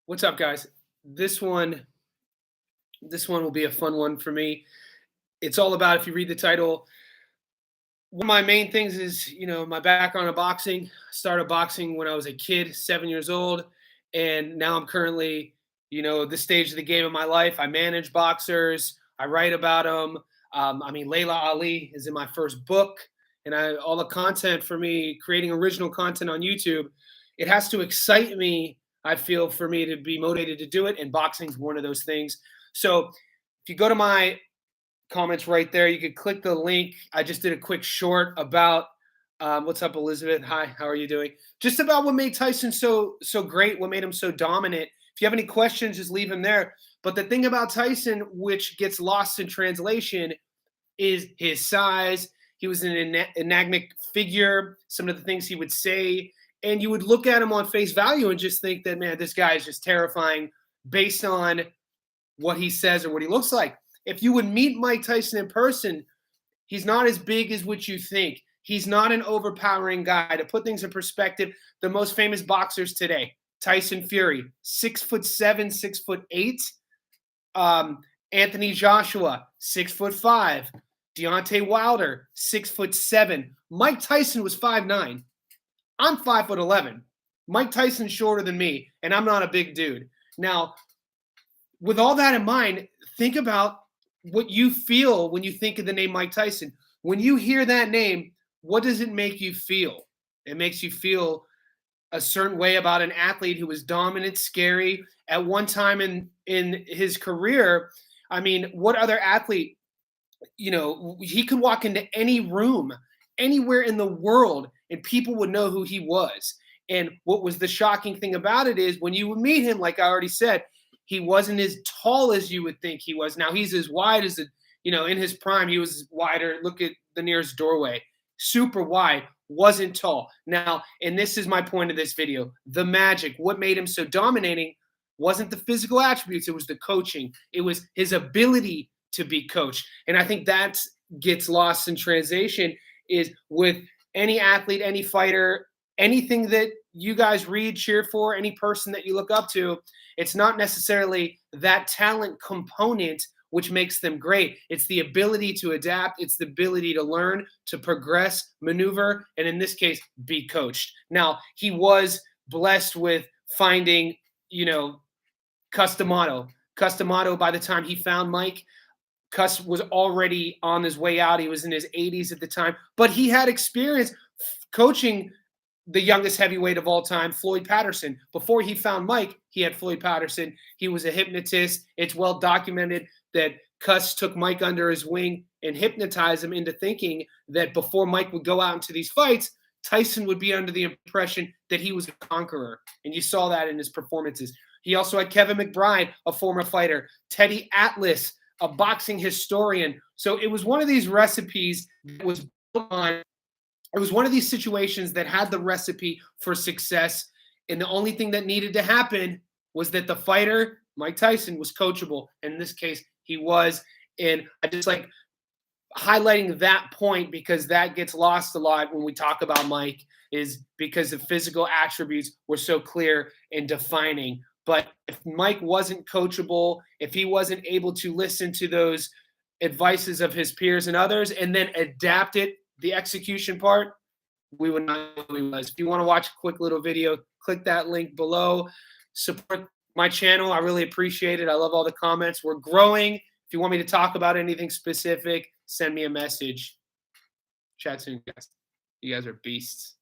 What's up, guys? This one, this one will be a fun one for me. It's all about, if you read the title, one of my main things is, my background in boxing. I started boxing when I was a kid, 7 years old, and now I'm currently, this stage of the game of my life. I manage boxers. I write about them. Layla Ali is in my first book, and all the content for me, creating original content on YouTube, it has to excite me. I feel for me to be motivated to do it, and boxing's one of those things. So if you go to my comments right there, you could click the link. I just did a quick short about what's up, Elizabeth. Hi, how are you doing? Just about what made Tyson so great, what made him so dominant. If you have any questions, just leave them there. But the thing about Tyson, which gets lost in translation, is his size. He was an enigmatic figure. Some of the things he would say, and you would look at him on face value and just think that, man, this guy is just terrifying based on what he says or what he looks like. If you would meet Mike Tyson in person, he's not as big as what you think. He's not an overpowering guy. To put things in perspective, the most famous boxers today, Tyson Fury, 6'7", 6'8". Anthony Joshua, 6'5". Deontay Wilder, 6'7". Mike Tyson was 5'9". I'm 5'11". Mike Tyson's shorter than me, and I'm not a big dude. Now, with all that in mind, think about what you feel when you think of the name Mike Tyson. When you hear that name, what does it make you feel? It makes you feel a certain way about an athlete who was dominant, scary. At one time in his career, what other athlete, he could walk into any room, anywhere in the world, and people would know who he was. And what was the shocking thing about it is when you would meet him, like I already said, he wasn't as tall as you would think he was. Now he's as wide as in his prime, he was wider. Look at the nearest doorway, super wide, wasn't tall. Now, and this is my point of this video, the magic, what made him so dominating wasn't the physical attributes. It was the coaching. It was his ability to be coached. And I think that gets lost in translation is with any athlete, any fighter, anything that you guys read, cheer for, any person that you look up to, it's not necessarily that talent component which makes them great. It's the ability to adapt. It's the ability to learn, to progress, maneuver, and in this case, be coached. Now, he was blessed with finding, Cus D'Amato. Cus D'Amato, by the time he found Mike, Cus was already on his way out. He was in his 80s at the time, but he had experience coaching the youngest heavyweight of all time, Floyd Patterson. Before he found Mike, he had Floyd Patterson. He was a hypnotist. It's well documented that Cus took Mike under his wing and hypnotized him into thinking that before Mike would go out into these fights, Tyson would be under the impression that he was a conqueror. And you saw that in his performances. He also had Kevin McBride, a former fighter, Teddy Atlas, a boxing historian. So it was one of these recipes that was built on. It was one of these situations that had the recipe for success. And the only thing that needed to happen was that the fighter, Mike Tyson, was coachable. And in this case, he was. And I just like highlighting that point because that gets lost a lot when we talk about Mike, is because the physical attributes were so clear and defining. But if Mike wasn't coachable, if he wasn't able to listen to those advices of his peers and others and then adapt it, the execution part, we would not know who he was. If you want to watch a quick little video, click that link below. Support my channel. I really appreciate it. I love all the comments. We're growing. If you want me to talk about anything specific, send me a message. Chat soon, guys. You guys are beasts.